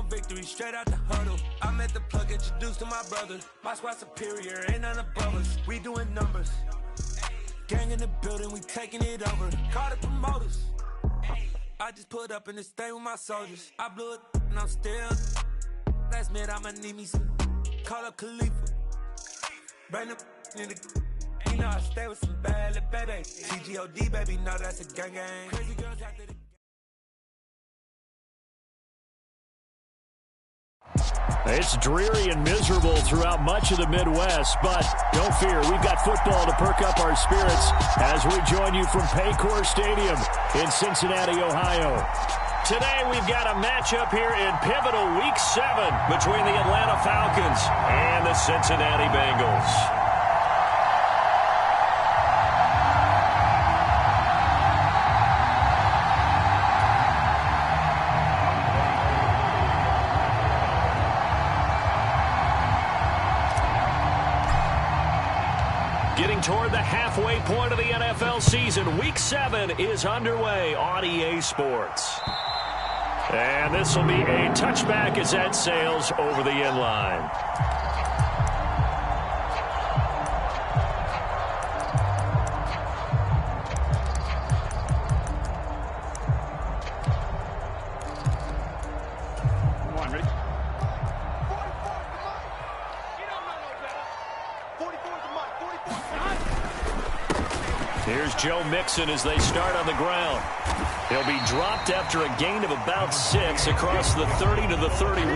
on victory, straight out the huddle. I'm at the plug, introduced to my brother. My squad superior, ain't none above us. We doing numbers. Gang in the building, we taking it over. Call the promoters. I just put up in this thing with my soldiers. I blew it and I'm still. Last minute I'ma need me some. Call up Khalifa. Bring them in the. You know I stay with some bad little baby. CGOD baby, know that's a gang gang. Crazy girls after the. It's dreary and miserable throughout much of the Midwest, but don't fear, we've got football to perk up our spirits as we join you from Paycor Stadium in Cincinnati, Ohio. Today we've got a matchup here in pivotal Week 7 between the Atlanta Falcons and the Cincinnati Bengals. Getting toward the halfway point of the NFL season, Week 7 is underway on EA Sports. And this will be a touchback as that sails over the end line. Here's Joe Mixon as they start on the ground. He'll be dropped after a gain of about 6 across the 30 to the 31.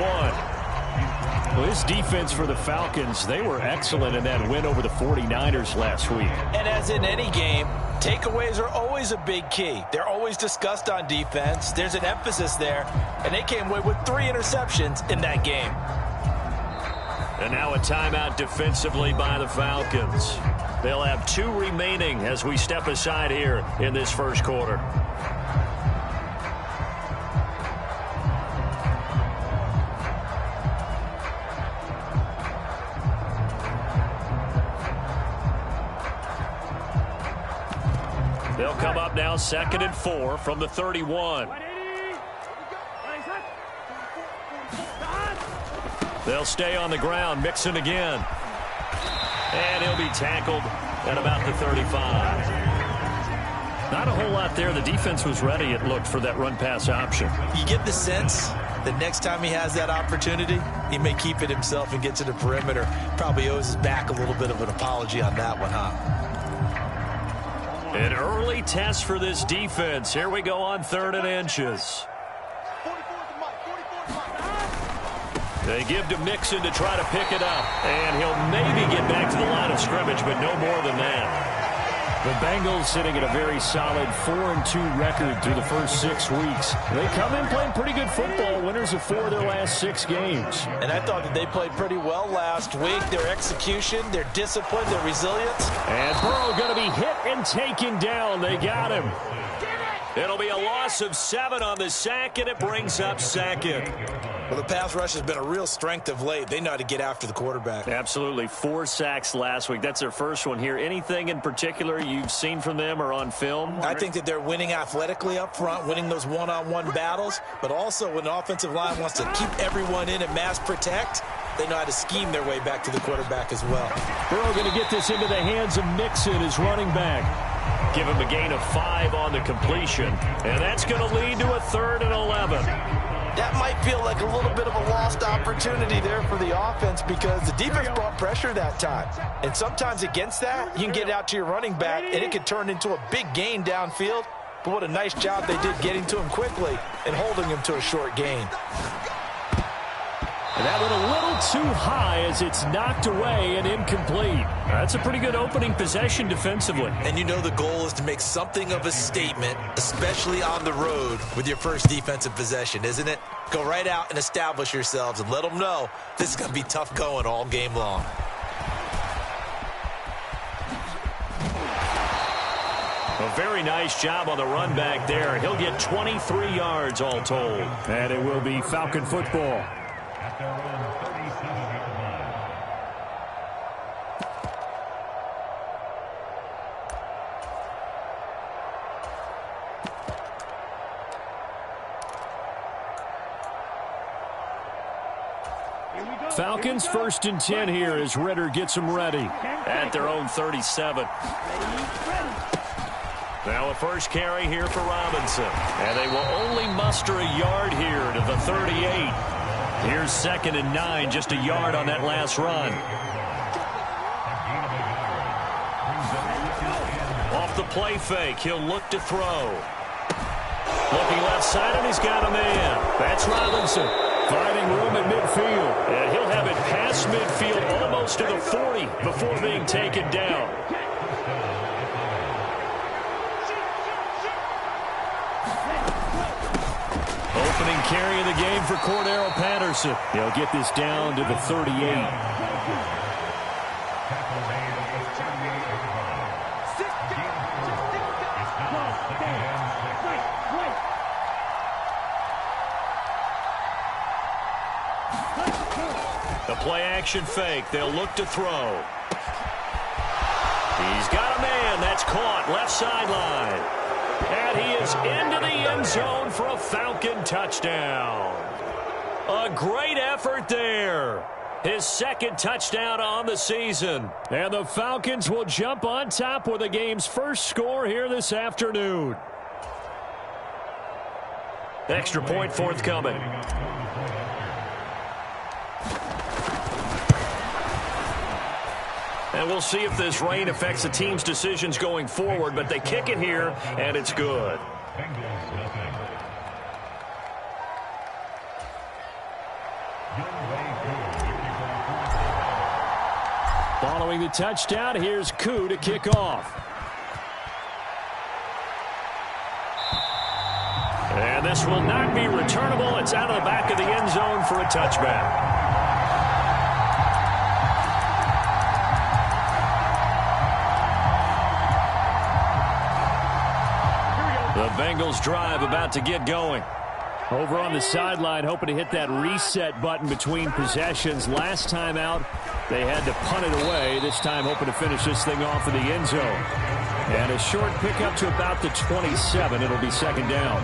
Well, this defense for the Falcons, they were excellent in that win over the 49ers last week. And as in any game, takeaways are always a big key. They're always discussed on defense. There's an emphasis there, and they came away with 3 interceptions in that game. And now a timeout defensively by the Falcons. They'll have 2 remaining as we step aside here in this first quarter. They'll come up now 2nd and 4 from the 31. They'll stay on the ground. Mixon again. And he'll be tackled at about the 35. Not a whole lot there. The defense was ready, it looked, for that run-pass option. You get the sense that next time he has that opportunity, he may keep it himself and get to the perimeter. Probably owes his back a little bit of an apology on that one, huh? An early test for this defense. Here we go on 3rd and inches. They give to Mixon to try to pick it up. And he'll maybe get back to the line of scrimmage, but no more than that. The Bengals sitting at a very solid 4-2 record through the first 6 weeks. They come in playing pretty good football, winners of 4 of their last 6 games. And I thought that they played pretty well last week. Their execution, their discipline, their resilience. And Burrow going to be hit and taken down. They got him. It'll be a loss of 7 on the sack, and it brings up 2nd. Well, the pass rush has been a real strength of late. They know how to get after the quarterback. Absolutely. 4 sacks last week. That's their first one here. Anything in particular you've seen from them or on film? I think that they're winning athletically up front, winning those one-on-one battles, but also when the offensive line wants to keep everyone in and mass protect, they know how to scheme their way back to the quarterback as well. Burrow going to get this into the hands of Mixon, his running back. Give him a gain of 5 on the completion, and that's going to lead to a 3rd and 11. That might feel like a little bit of a lost opportunity there for the offense because the defense brought pressure that time. And sometimes against that, you can get it out to your running back, and it could turn into a big gain downfield. But what a nice job they did getting to him quickly and holding him to a short gain. And that went a little too high as it's knocked away and incomplete. That's a pretty good opening possession defensively. And you know the goal is to make something of a statement, especially on the road with your first defensive possession, isn't it? Go right out and establish yourselves and let them know this is going to be tough going all game long. A very nice job on the run back there. He'll get 23 yards all told. And it will be Falcon football. Falcons 1st and 10 here as Ritter gets them ready. At their own 37. Now a first carry here for Robinson. And they will only muster a yard here to the 38. Here's 2nd and 9, just a yard on that last run. Off the play fake, he'll look to throw. Looking left side, and he's got a man. That's Robinson. Finding room at midfield. And he'll have it past midfield almost to the 40 before being taken down. Opening carry of the game for Cordero Patterson. He'll get this down to the 38. The play-action fake. They'll look to throw. He's got a man. That's caught. Left sideline. And he is into the end zone for a Falcon touchdown. A great effort there. His 2nd touchdown on the season. And the Falcons will jump on top with the game's first score here this afternoon. Extra point forthcoming. And we'll see if this rain affects the team's decisions going forward, but they kick it here, and it's good. Following the touchdown, here's Koo to kick off. And this will not be returnable. It's out of the back of the end zone for a touchback. The Bengals drive about to get going. Over on the sideline, hoping to hit that reset button between possessions. Last time out, they had to punt it away. This time, hoping to finish this thing off in the end zone. And a short pickup to about the 27. It'll be 2nd down.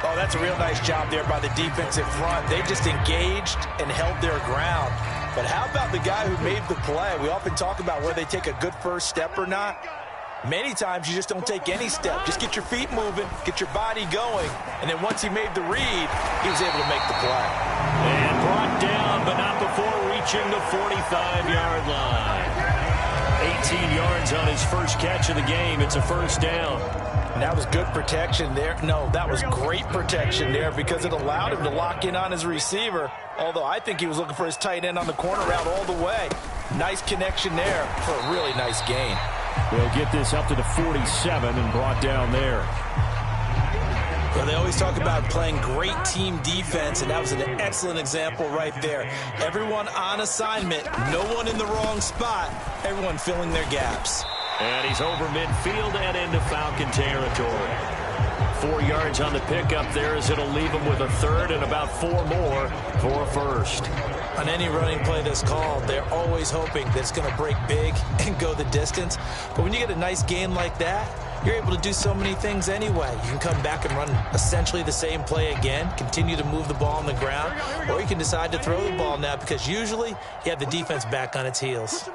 Oh, that's a real nice job there by the defensive front. They just engaged and held their ground. But how about the guy who made the play? We often talk about whether they take a good first step or not. Many times you just don't take any step. Just get your feet moving, get your body going, and then once he made the read, he was able to make the play. And brought down, but not before reaching the 45-yard line. 18 yards on his first catch of the game. It's a 1st down. And that was good protection there. No, that was great protection there because it allowed him to lock in on his receiver, although I think he was looking for his tight end on the corner route all the way. Nice connection there for a really nice gain. They'll get this up to the 47 and brought down there. Well, they always talk about playing great team defense, and that was an excellent example right there. Everyone on assignment, no one in the wrong spot, everyone filling their gaps. And he's over midfield and into Falcon territory. 4 yards on the pickup there as it'll leave him with a 3rd and about 4 more for a 1st. On any running play that's called, they're always hoping that it's going to break big and go the distance. But when you get a nice gain like that, you're able to do so many things anyway. You can come back and run essentially the same play again, continue to move the ball on the ground, or you can decide to throw the ball now because usually you have the defense back on its heels.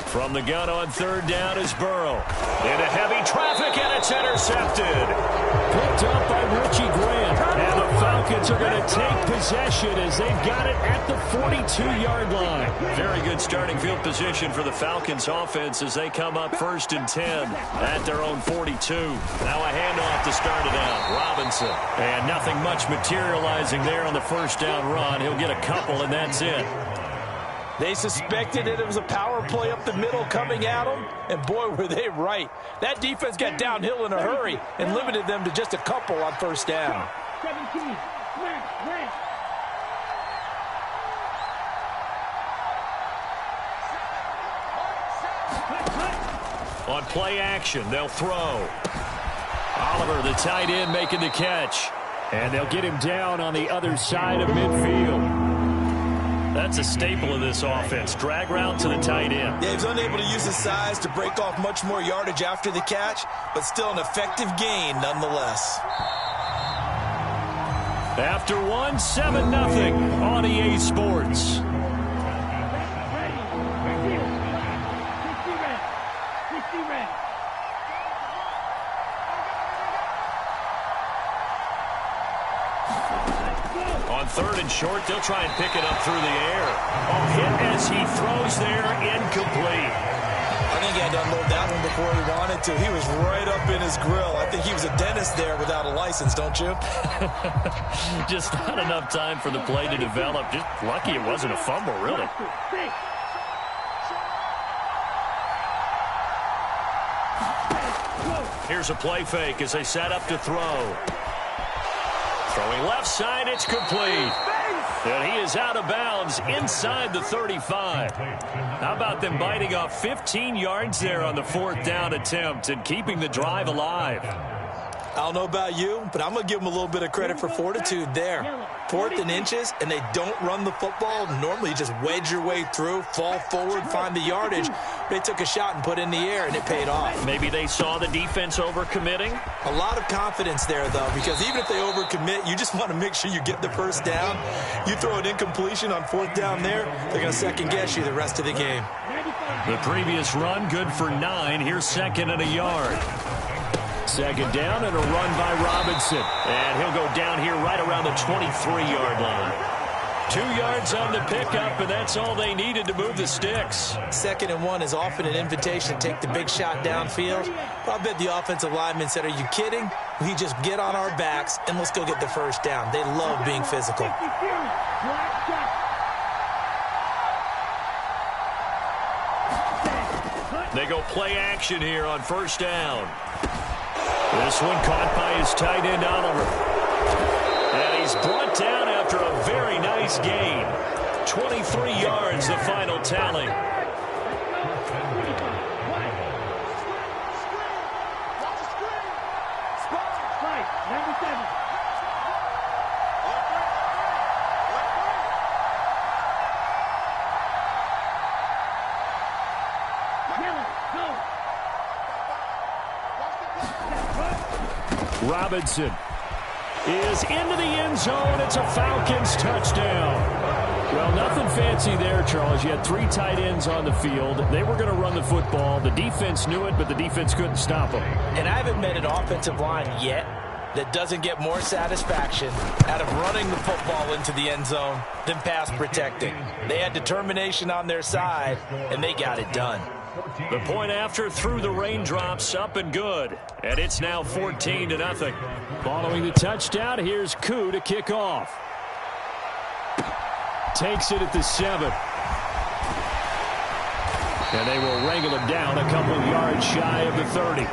From the gun on 3rd down is Burrow. Into heavy traffic, and it's intercepted. Picked up by Richie Grant. And the Falcons are going to take possession as they've got it at the 42-yard line. Very good starting field position for the Falcons offense as they come up 1st and 10 at their own 42. Now a handoff to start it out. Robinson. And nothing much materializing there on the 1st down run. He'll get a couple, and that's it. They suspected that it was a power play up the middle coming at them, and boy, were they right. That defense got downhill in a hurry and limited them to just a couple on 1st down. 17, Grant. On play action, they'll throw. Oliver, the tight end, making the catch. And they'll get him down on the other side of midfield. That's a staple of this offense. Drag route to the tight end. Yeah, he's unable to use his size to break off much more yardage after the catch, but still an effective gain nonetheless. After one, 7-0 on EA Sports. On 3rd and short, they'll try and pick it up through the air. Oh, hit as he throws there, incomplete. I think he had to unload that one before he wanted to. He was right up in his grill. I think he was a dentist there without a license, don't you? Just not enough time for the play to develop. Just lucky it wasn't a fumble, really. Here's a play fake as they set up to throw. Throwing left side, it's complete. And he is out of bounds inside the 35. How about them biting off 15 yards there on the 4th down attempt and keeping the drive alive? I don't know about you, but I'm going to give them a little bit of credit for fortitude there. 4th and inches, and they don't run the football. Normally, you just wedge your way through, fall forward, find the yardage. They took a shot and put it in the air, and it paid off. Maybe they saw the defense overcommitting? A lot of confidence there, though, because even if they overcommit, you just want to make sure you get the first down. You throw an incompletion on 4th down there, they're going to second-guess you the rest of the game. The previous run, good for 9. Here's 2nd and a yard. 2nd down and a run by Robinson. And he'll go down here right around the 23-yard line. 2 yards on the pickup, and that's all they needed to move the sticks. 2nd and 1 is often an invitation to take the big shot downfield. But I bet the offensive lineman said, are you kidding? We just get on our backs, and let's go get the first down. They love being physical. They go play action here on 1st down. This one caught by his tight end, Oliver. And he's brought down after a very nice gain. 23 yards, the final tally. Robinson is into the end zone. It's a Falcons touchdown. Well, nothing fancy there, Charles. You had 3 tight ends on the field. They were going to run the football. The defense knew it, but the defense couldn't stop them. And I haven't met an offensive line yet that doesn't get more satisfaction out of running the football into the end zone than pass protecting. They had determination on their side, and they got it done. The point after through the raindrops, up and good. And it's now 14-0. Following the touchdown, here's Koo to kick off. Takes it at the 7. And they will wrangle him down a couple of yards shy of the 30.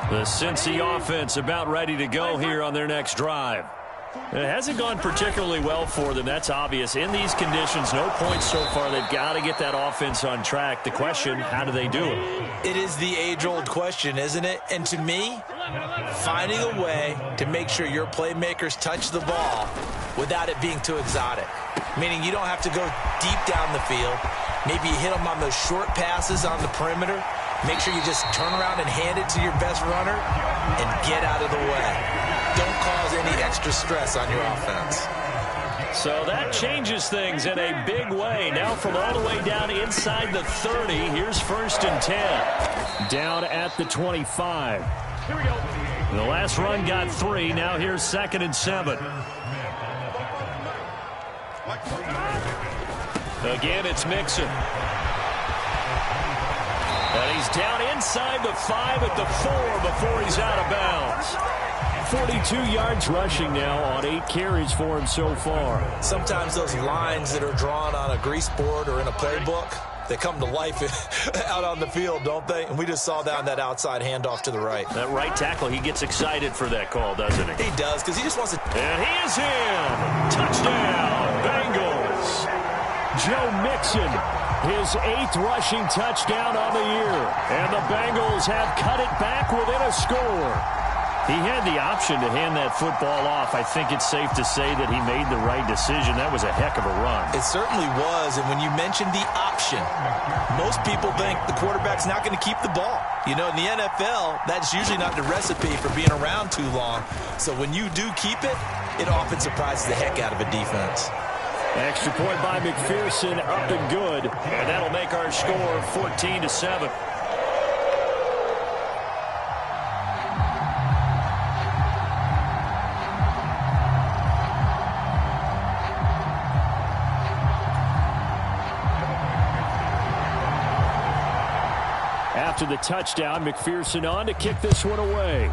The Cincy offense about ready to go here on their next drive. It hasn't gone particularly well for them. That's obvious. In these conditions, no points so far. They've got to get that offense on track. The question, how do they do it? It is the age-old question, isn't it? And to me, finding a way to make sure your playmakers touch the ball without it being too exotic. Meaning you don't have to go deep down the field. Maybe you hit them on those short passes on the perimeter. Make sure you just turn around and hand it to your best runner and get out of the way. Don't cause any extra stress on your offense. So that changes things in a big way. Now from all the way down inside the 30, here's 1st and 10. Down at the 25. Here we go. The last run got 3. Now here's 2nd and 7. Again, it's Mixon. And he's down inside the 5 at the 4 before he's out of bounds. 42 yards rushing now on 8 carries for him so far. Sometimes those lines that are drawn on a grease board or in a playbook, they come to life out on the field, don't they? And we just saw that on that outside handoff to the right. That right tackle, he gets excited for that call, doesn't he? He does, because he just wants to... And he is in! Touchdown, Bengals! Joe Mixon, his 8th rushing touchdown on the year. And the Bengals have cut it back within a score. He had the option to hand that football off. I think it's safe to say that he made the right decision. That was a heck of a run. It certainly was, and when you mentioned the option, most people think the quarterback's not going to keep the ball. You know, in the NFL, that's usually not the recipe for being around too long. So when you do keep it, it often surprises the heck out of a defense. Extra point by McPherson, up and good. And that'll make our score 14-7. After the touchdown, McPherson on to kick this one away.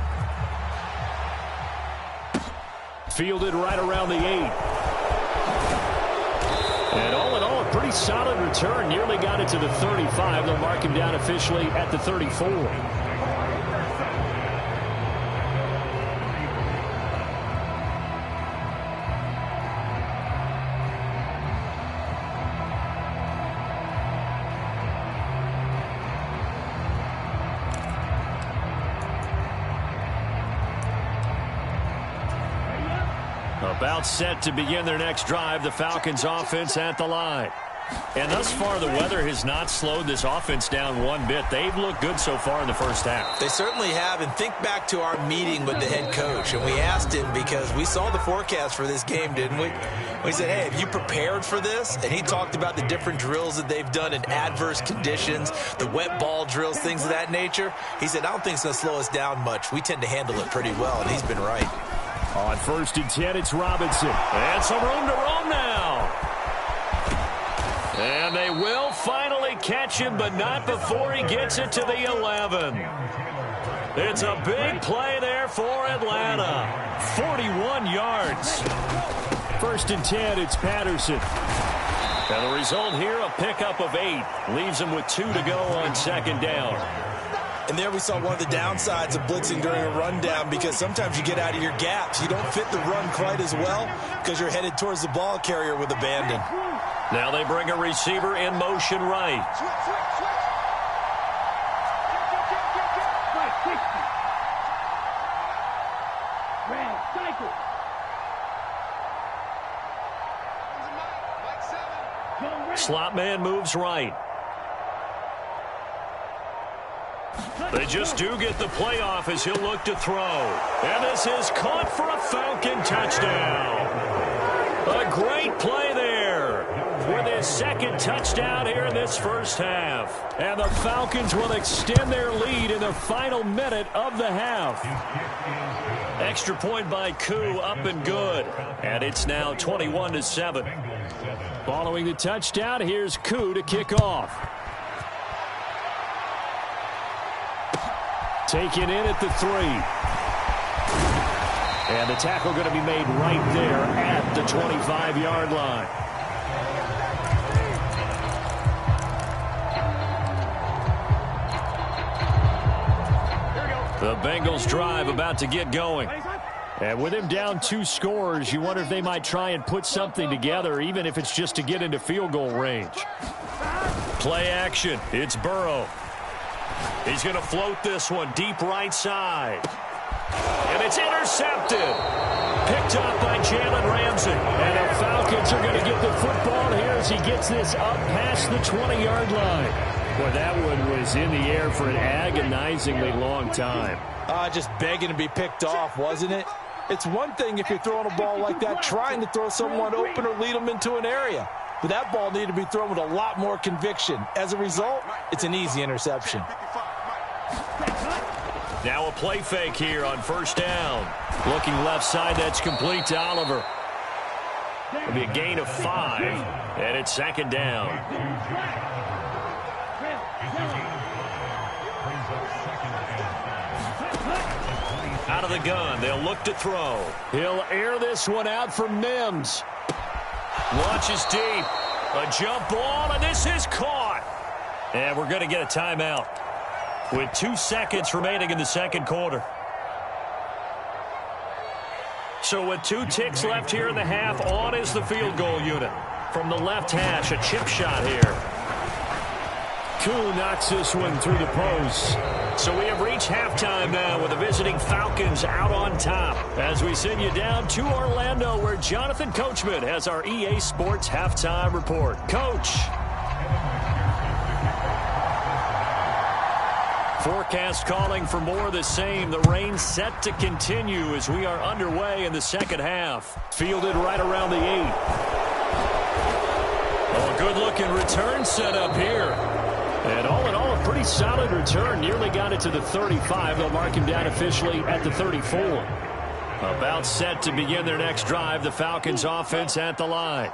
Fielded right around the 8. And all in all, a pretty solid return. Nearly got it to the 35. They'll mark him down officially at the 34. About set to begin their next drive, the Falcons offense at the line. And thus far, the weather has not slowed this offense down one bit. They've looked good so far in the first half. They certainly have, and think back to our meeting with the head coach, and we asked him because we saw the forecast for this game, didn't we? We said, hey, have you prepared for this? And he talked about the different drills that they've done in adverse conditions, the wet ball drills, things of that nature. He said, I don't think it's going to slow us down much. We tend to handle it pretty well, and he's been right. On 1st and 10, it's Robinson. And some room to roam now. And they will finally catch him, but not before he gets it to the 11. It's a big play there for Atlanta. 41 yards. 1st and 10, it's Patterson. And the result here, a pickup of 8. Leaves him with 2 to go on 2nd down. And there we saw one of the downsides of blitzing during a rundown, because sometimes you get out of your gaps. You don't fit the run quite as well because you're headed towards the ball carrier with abandon. Now they bring a receiver in motion right. Slot man moves right. They just do get the playoff as he'll look to throw. And this is caught for a Falcon touchdown. A great play there with his 2nd touchdown here in this first half. And the Falcons will extend their lead in the final minute of the half. Extra point by Koo, up and good. And it's now 21-7. Following the touchdown, here's Koo to kick off. Taken in at the 3. And the tackle going to be made right there at the 25-yard line. The Bengals drive about to get going. And with him down 2 scores, you wonder if they might try and put something together, even if it's just to get into field goal range. Play action. It's Burrow. He's going to float this one deep right side. And it's intercepted. Picked up by Jalen Ramsey. And the Falcons are going to get the football here as he gets this up past the 20-yard line. Boy, that one was in the air for an agonizingly long time. Just begging to be picked off, wasn't it? It's one thing if you're throwing a ball like that, trying to throw someone open or lead them into an area. But that ball needed to be thrown with a lot more conviction. As a result, it's an easy interception. Now a play fake here on 1st down. Looking left side, that's complete to Oliver. It'll be a gain of 5, and it's 2nd down. Out of the gun, they'll look to throw. He'll air this one out for Mims. Launches deep. A jump ball, and this is caught. And we're going to get a timeout with 2 seconds remaining in the 2nd quarter. So with 2 ticks left here in the half, on is the field goal unit. From the left hash, a chip shot here. Koo knocks this one through the post. So we have reached halftime now with the visiting Falcons out on top. As we send you down to Orlando, where Jonathan Coachman has our EA Sports halftime report. Coach. Forecast calling for more of the same. The rain set to continue as we are underway in the second half. Fielded right around the 8. Oh, good-looking return set up here. And all in all, a pretty solid return. Nearly got it to the 35. They'll mark him down officially at the 34. About set to begin their next drive. The Falcons offense at the line.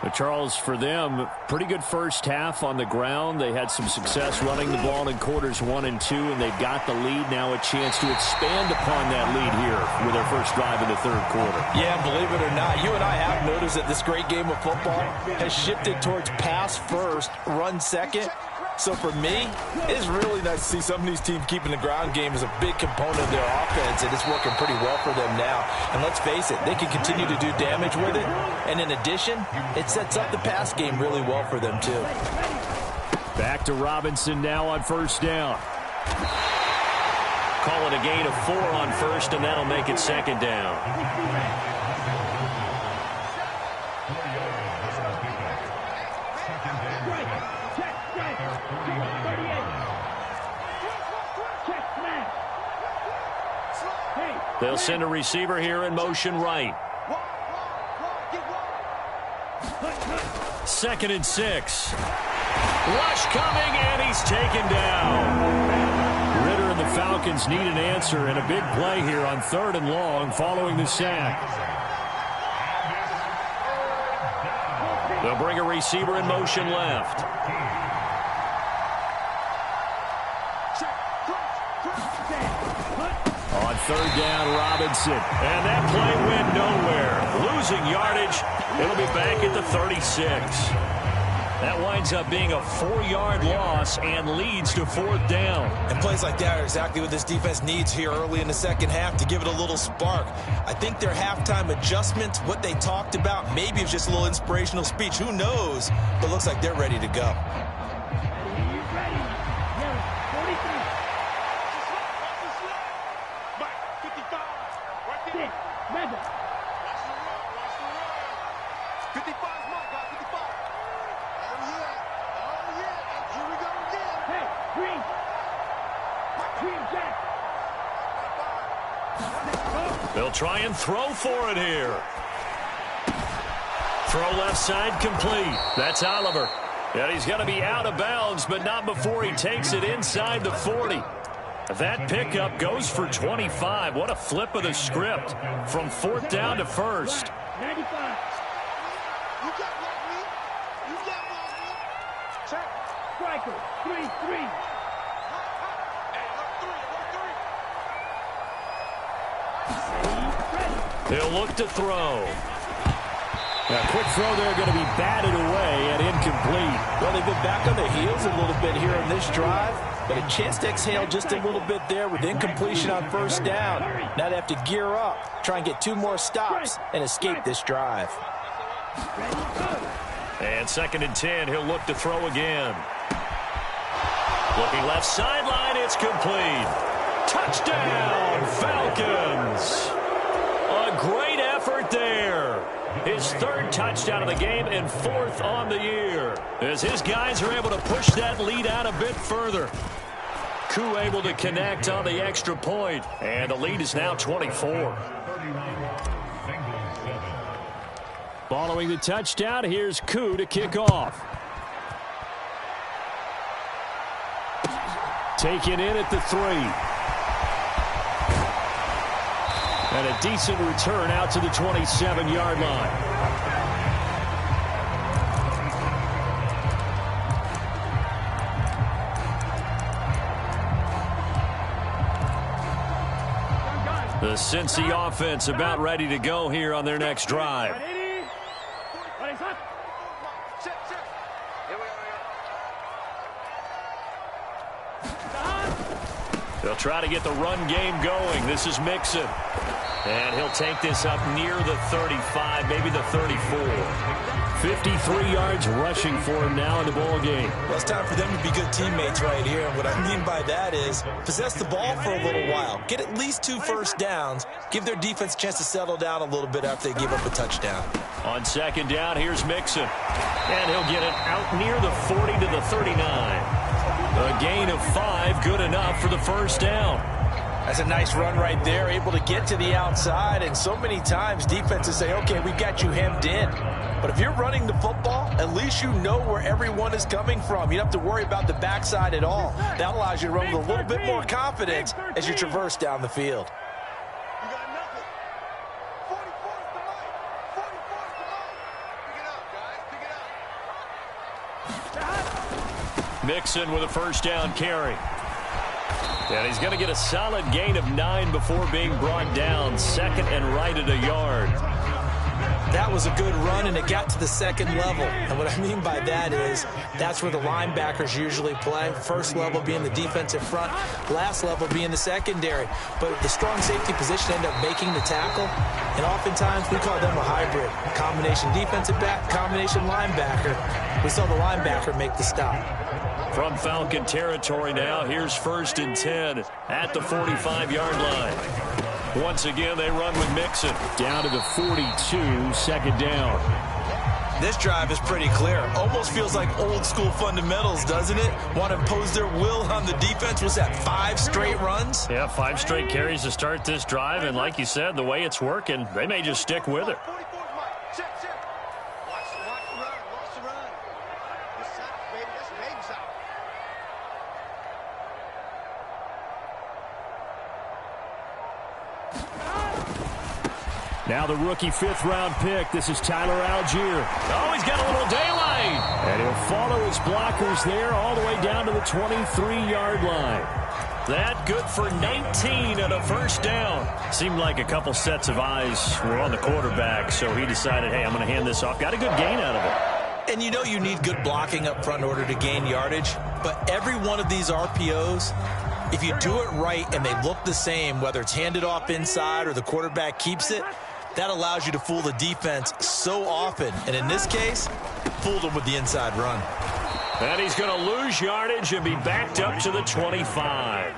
But Charles, for them, pretty good first half on the ground. They had some success running the ball in quarters 1 and 2, and they've got the lead. Now a chance to expand upon that lead here with their first drive in the third quarter. Yeah, believe it or not, you and I have noticed that this great game of football has shifted towards pass first, run second. So for me, it's really nice to see some of these teams keeping the ground game as a big component of their offense, and it's working pretty well for them now. And let's face it, they can continue to do damage with it. And in addition, it sets up the pass game really well for them too. Back to Robinson now on first down. Call it a gain of 4 on first, and that'll make it second down. They'll send a receiver here in motion right. 2nd and 6. Rush coming, and he's taken down. Ritter and the Falcons need an answer, and a big play here on 3rd and long following the sack. They'll bring a receiver in motion left. On 3rd down, Robinson. And that play went nowhere. Losing yardage. It'll be back at the 36. That winds up being a 4-yard loss and leads to 4th down. And plays like that are exactly what this defense needs here early in the second half to give it a little spark. I think their halftime adjustments, what they talked about, maybe it's just a little inspirational speech. Who knows? But looks like they're ready to go. They'll try and throw for it here. Throw left side complete. That's Oliver. And he's going to be out of bounds, but not before he takes it inside the 40. That pickup goes for 25. What a flip of the script from 4th down to 1st. 95. You got me. You got me. Check. Striker. 3-3. He'll look to throw. A quick throw there, going to be batted away and incomplete. Well, they've been back on their heels a little bit here on this drive, but a chance to exhale just a little bit there with incompletion on 1st down. Now they have to gear up, try and get 2 more stops, and escape this drive. And 2nd and 10, he'll look to throw again. Looking left sideline, it's complete. Touchdown, Falcons! A great effort there. His 3rd touchdown of the game and 4th on the year. As his guys are able to push that lead out a bit further. Koo able to connect on the extra point. And the lead is now 24. Following the touchdown, here's Koo to kick off. Taken in at the 3. And a decent return out to the 27-yard line. The Cincy offense about ready to go here on their next drive. They'll try to get the run game going. This is Mixon. And he'll take this up near the 35, maybe the 34. 53 yards rushing for him now in the ball game. Well, it's time for them to be good teammates right here. And what I mean by that is possess the ball for a little while. Get at least 2 first downs. Give their defense a chance to settle down a little bit after they give up a touchdown. On second down, here's Mixon. And he'll get it out near the 40 to the 39. A gain of 5, good enough for the first down. That's a nice run right there, able to get to the outside. And so many times defenses say, okay, we've got you hemmed in. But if you're running the football, at least you know where everyone is coming from. You don't have to worry about the backside at all. That allows you to run with a little bit more confidence as you traverse down the field. You got nothing. 44's the line. 44's the line. Pick it up, guys. Pick it up. Mixon with a first down carry. And he's going to get a solid gain of 9 before being brought down. Second and right at a yard. That was a good run, and it got to the second level. And what I mean by that is that's where the linebackers usually play. First level being the defensive front, last level being the secondary. But the strong safety position ended up making the tackle, and oftentimes we call them a hybrid. Combination defensive back, combination linebacker. We saw the linebacker make the stop. From Falcon territory now, here's first and 10 at the 45-yard line. Once again, they run with Mixon. Down to the 42, second down. This drive is pretty clear. Almost feels like old school fundamentals, doesn't it? Want to impose their will on the defense. Was that 5 straight runs? Yeah, 5 straight carries to start this drive. And like you said, the way it's working, they may just stick with it. 44's Mike. Check. Watch the run. Watch the run. Good side, baby. That's baby side. Now the rookie 5th-round pick. This is Tyler Algier. Oh, he's got a little daylight. And he'll follow his blockers there all the way down to the 23-yard line. That good for 19 and a first down. Seemed like a couple sets of eyes were on the quarterback, so he decided, hey, I'm going to hand this off. Got a good gain out of it. And you know you need good blocking up front in order to gain yardage. But every one of these RPOs, if you do it right and they look the same, whether it's handed off inside or the quarterback keeps it, that allows you to fool the defense so often. And in this case, fooled them with the inside run. And he's going to lose yardage and be backed up to the 25.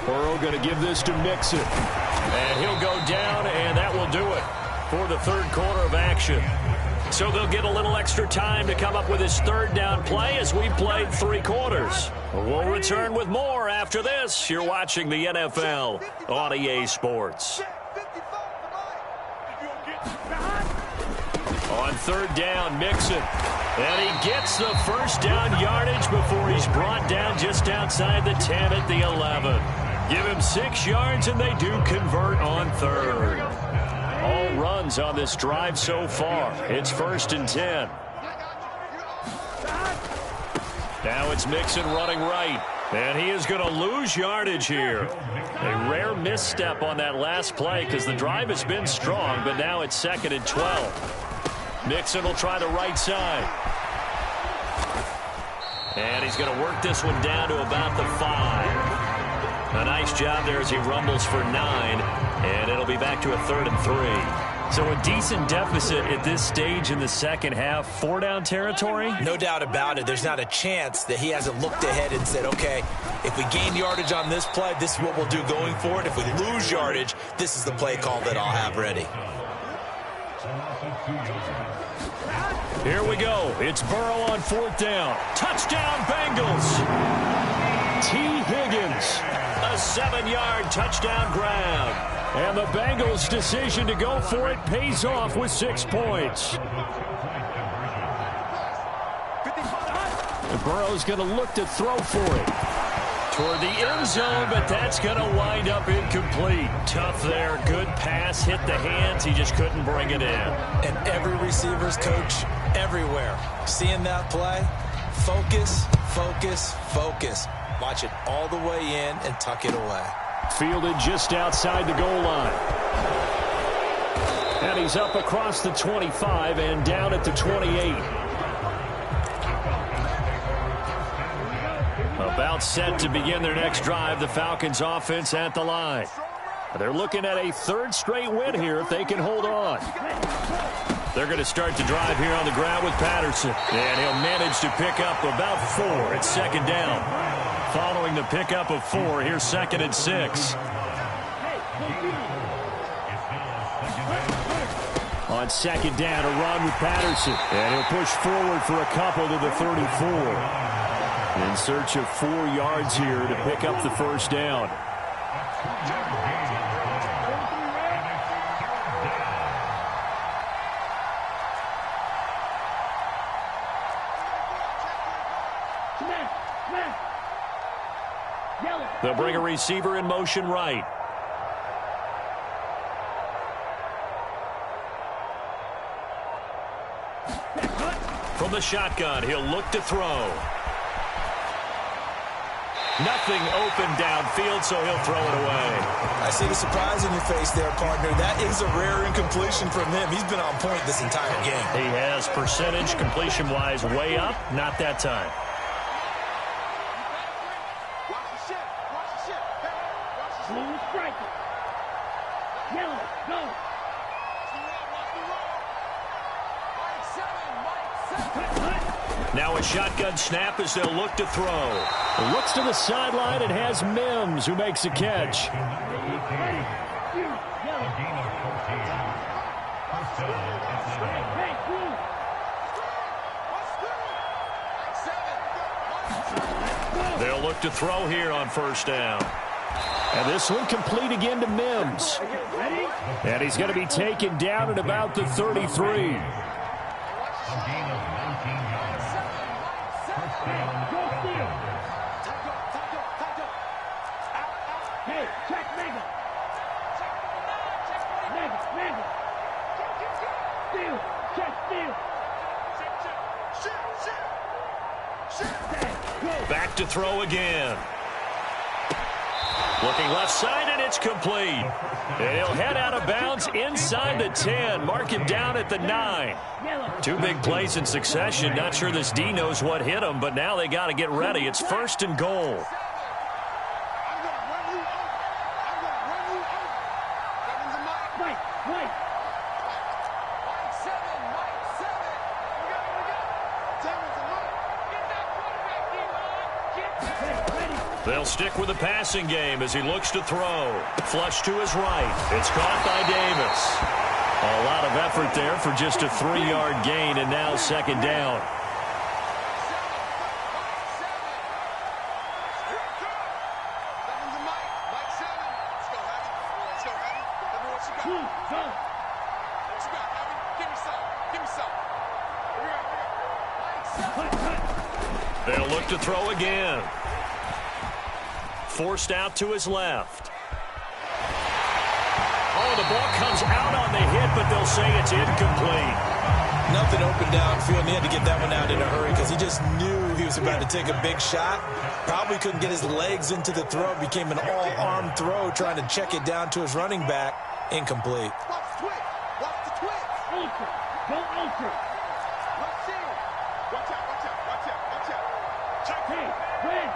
Burrow going to give this to Mixon. And he'll go down, and that will do it for the third quarter of action. So they'll get a little extra time to come up with his third down play as we played 3 quarters. We'll return with more after this. You're watching the NFL on EA Sports. On third down, Mixon. And he gets the first down yardage before he's brought down just outside the 10 at the 11. Give him 6 yards, and they do convert on third. All runs on this drive so far. It's first and 10. Now it's Mixon running right. And he is going to lose yardage here. A rare misstep on that last play because the drive has been strong, but now it's second and 12. Mixon will try the right side. And he's going to work this one down to about the 5. A nice job there as he rumbles for 9. And it'll be back to a 3rd and 3. So a decent deficit at this stage in the second half. 4-down territory? No doubt about it. There's not a chance that he hasn't looked ahead and said, okay, if we gain yardage on this play, this is what we'll do going forward. If we lose yardage, this is the play call that I'll have ready. Here we go. It's Burrow on 4th down. Touchdown, Bengals. T. Higgins, a 7-yard touchdown grab. And the Bengals' decision to go for it pays off with 6 points. And Burrow's going to look to throw for it toward the end zone, but that's going to wind up incomplete. Tough there. Good pass. Hit the hands. He just couldn't bring it in. And every receiver's coach everywhere. Seeing that play, focus, focus, focus. Watch it all the way in and tuck it away. Fielded just outside the goal line. And he's up across the 25 and down at the 28. About set to begin their next drive. The Falcons offense at the line. They're looking at a third straight win here if they can hold on. They're going to start to drive here on the ground with Patterson. And he'll manage to pick up about 4. It's second down. Following the pickup of 4, here's 2nd and 6. On second down, a run with Patterson. And he'll push forward for a couple to the 34. In search of 4 yards here to pick up the first down. They'll bring a receiver in motion right. From the shotgun, he'll look to throw. Nothing open downfield, so he'll throw it away. I see the surprise in your face there, partner. That is a rare incompletion from him. He's been on point this entire game. He has percentage completion-wise way up. Not that time. Now a shotgun snap as they'll look to throw. Looks to the sideline and has Mims who makes a catch. They'll look to throw here on first down. And this one complete again to Mims. And he's going to be taken down at about the 33. Back to throw again. Looking left side, and it's complete. And he'll head out of bounds inside the 10. Mark him down at the 9. 2 big plays in succession. Not sure this D knows what hit him, but now they got to get ready. It's 1st and goal. They'll stick with the passing game as he looks to throw. Flush to his right. It's caught by Davis. A lot of effort there for just a 3-yard gain, and now second down. They'll look to throw again. Forced out to his left. Oh, the ball comes out on the hit, but they'll say it's incomplete. Nothing open downfield, and he had to get that one out in a hurry because he just knew he was about to take a big shot. Probably couldn't get his legs into the throw. Became an all-arm throw, trying to check it down to his running back. Incomplete. Watch the twitch. Watch the twitch. Ultra. Go ultra. Let's see. Watch out, watch out, watch out, watch out. Check. Hey, red.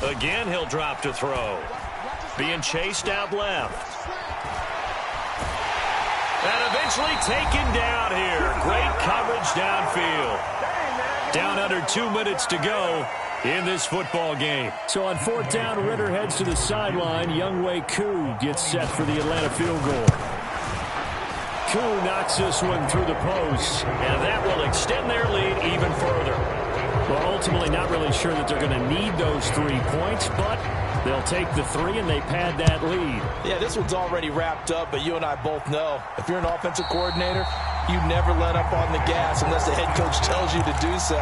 Again, he'll drop to throw. Being chased out left. And eventually taken down here. Great coverage downfield. Down under 2 minutes to go in this football game. So on 4th down, Ritter heads to the sideline. Younghoe Koo gets set for the Atlanta field goal. Koo knocks this one through the post, and that will extend their lead even further. Well, ultimately not really sure that they're going to need those 3 points, but they'll take the 3 and they pad that lead. Yeah, this one's already wrapped up, but you and I both know if you're an offensive coordinator, you never let up on the gas unless the head coach tells you to do so.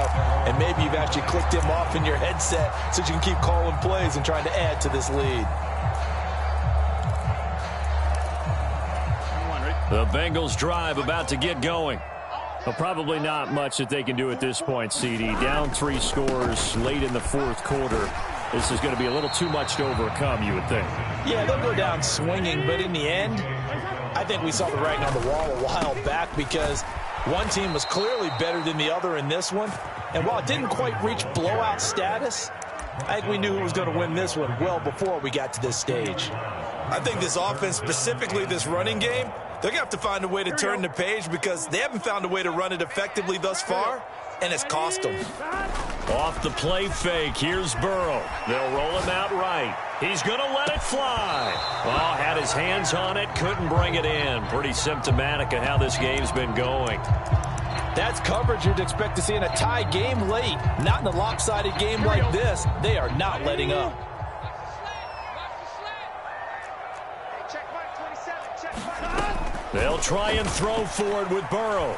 And maybe you've actually clicked him off in your headset so you can keep calling plays and trying to add to this lead. The Bengals drive about to get going. Well, probably not much that they can do at this point, CD. Down 3 scores late in the 4th quarter. This is going to be a little too much to overcome, you would think. Yeah, they'll go down swinging, but in the end, I think we saw the writing on the wall a while back because one team was clearly better than the other in this one. And while it didn't quite reach blowout status, I think we knew who was going to win this one well before we got to this stage. I think this offense, specifically this running game, they're going to have to find a way to turn the page because they haven't found a way to run it effectively thus far, and it's cost them. Off the play fake, here's Burrow. They'll roll him out right. He's going to let it fly. Oh, had his hands on it, couldn't bring it in. Pretty symptomatic of how this game's been going. That's coverage you'd expect to see in a tie game late. Not in a lopsided game like this. They are not letting up. They'll try and throw forward with Burrow.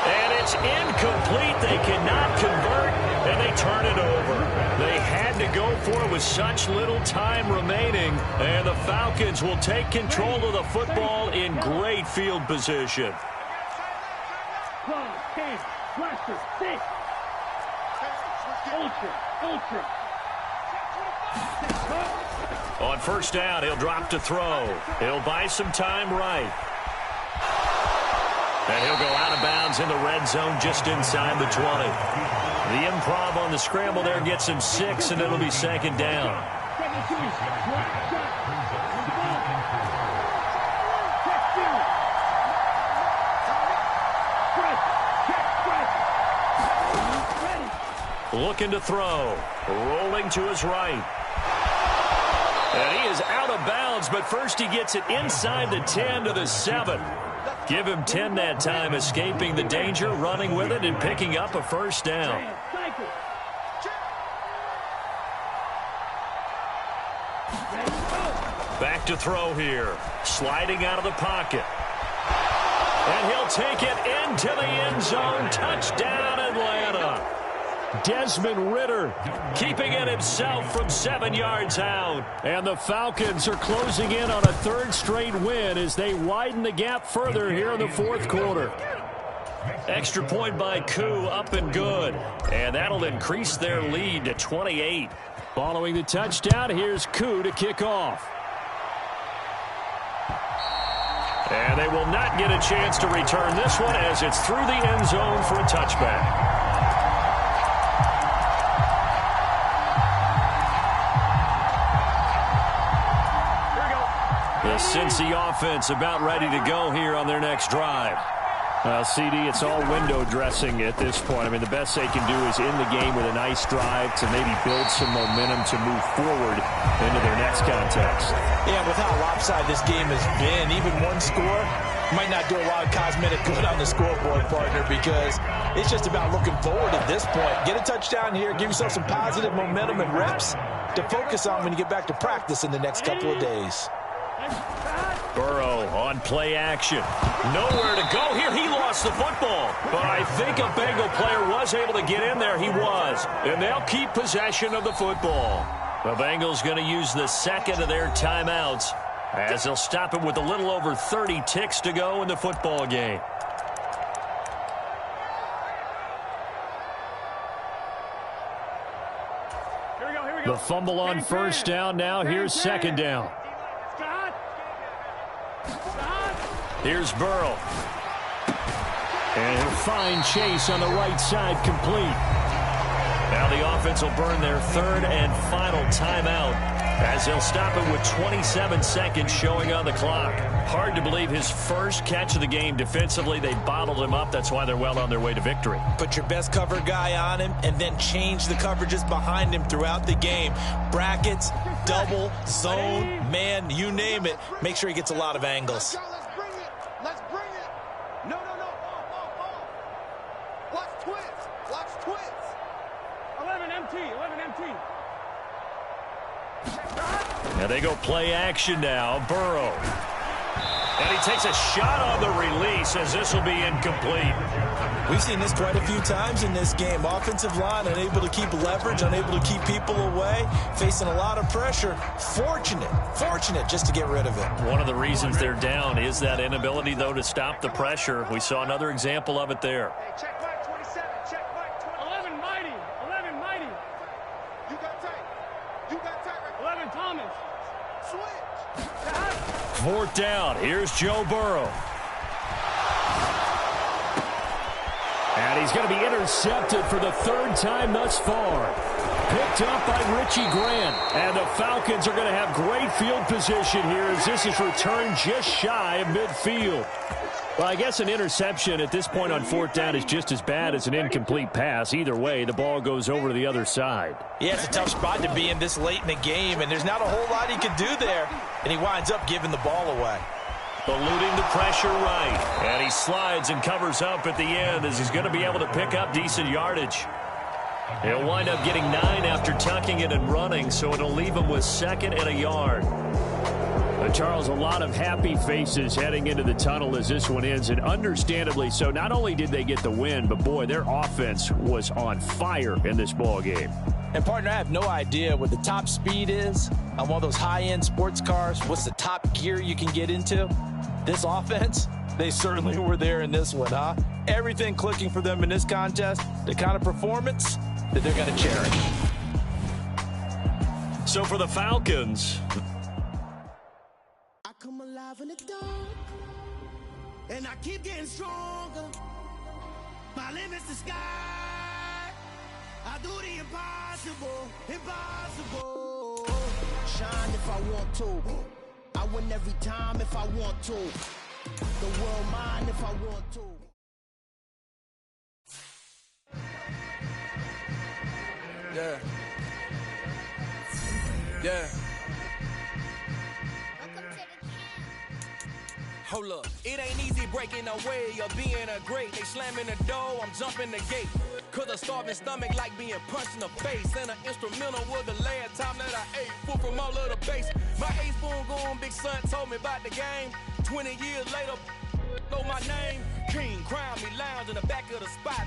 And it's incomplete. They cannot convert, and they turn it over. They had to go for it with such little time remaining, and the Falcons will take control of the football in great field position. On first down, he'll drop to throw. He'll buy some time right. And he'll go out of bounds in the red zone just inside the 20. The improv on the scramble there gets him 6, and it'll be second down. Looking to throw. Rolling to his right. And he is out of bounds, but first he gets it inside the 10 to the 7. Give him 10 that time, escaping the danger, running with it, and picking up a first down. Back to throw here. Sliding out of the pocket. And he'll take it into the end zone. Touchdown, Atlanta. Desmond Ridder keeping it himself from 7 yards out. And the Falcons are closing in on a third straight win as they widen the gap further here in the fourth quarter. Extra point by Koo, up and good. And that'll increase their lead to 28. Following the touchdown, here's Koo to kick off. And they will not get a chance to return this one as it's through the end zone for a touchback. The Cincy offense about ready to go here on their next drive. CD, it's all window dressing at this point. I mean, the best they can do is in the game with a nice drive to maybe build some momentum to move forward into their next contest. Yeah, with how lopsided this game has been, even one score might not do a lot of cosmetic good on the scoreboard, partner, because it's just about looking forward at this point. Get a touchdown here, give yourself some positive momentum and reps to focus on when you get back to practice in the next couple of days. Burrow on play action. Nowhere to go here. He lost the football. But I think a Bengal player was able to get in there. He was. And they'll keep possession of the football. The Bengals going to use the second of their timeouts as they'll stop it with a little over 30 ticks to go in the football game. The fumble on first down now. Here's second down. Here's Burrow. And he'll find Chase on the right side, complete. Now the offense will burn their third and final timeout as they'll stop it with 27 seconds showing on the clock. Hard to believe his first catch of the game defensively. They bottled him up. That's why they're well on their way to victory. Put your best cover guy on him and then change the coverages behind him throughout the game. Brackets, double, zone, man, you name it. Make sure he gets a lot of angles. Let's bring it. No. Watch twins. 11 MT. Now they go play action now. Burrow. And he takes a shot on the release as this will be incomplete. We've seen this quite a few times in this game. Offensive line unable to keep leverage, unable to keep people away, facing a lot of pressure. Fortunate just to get rid of it. One of the reasons they're down is that inability, though, to stop the pressure. We saw another example of it there. Hey, check back 27. Check back 20. 11 mighty. You got tight. 11 Thomas. Switch. Fourth down. Here's Joe Burrow. And And he's going to be intercepted for the third time thus far. Picked up by Richie Grant. And the Falcons are going to have great field position here as this is returned just shy of midfield. Well, I guess an interception at this point on fourth down is just as bad as an incomplete pass. Either way, the ball goes over to the other side. Yeah, it's a tough spot to be in this late in the game, and there's not a whole lot he could do there. And he winds up giving the ball away. Eluding the pressure right. And he slides and covers up at the end as he's going to be able to pick up decent yardage. He'll wind up getting 9 after tucking it and running, so it'll leave him with 2nd and a yard. Charles, a lot of happy faces heading into the tunnel as this one ends, and understandably so. Not only did they get the win, but, boy, their offense was on fire in this ball game. And, partner, I have no idea what the top speed is on one of those high-end sports cars. What's the top gear you can get into? This offense, they certainly were there in this one, huh? Everything clicking for them in this contest, the kind of performance that they're going to cherish. So for the Falcons, I come alive in the dark, and I keep getting stronger. My limit's the sky. I do the impossible, impossible. Shine if I want to. I win every time if I want to. The world mine if I want to. Yeah. Yeah. Hold up, it ain't easy breaking away or being a great. They slamming the door, I'm jumping the gate. Cause a starving stomach like being punched in the face. And an instrumental was the last time that I ate food from all of the base. My 8-spoon goon big son told me about the game. 20 years later, know my name. King crown me lounge in the back of the spot.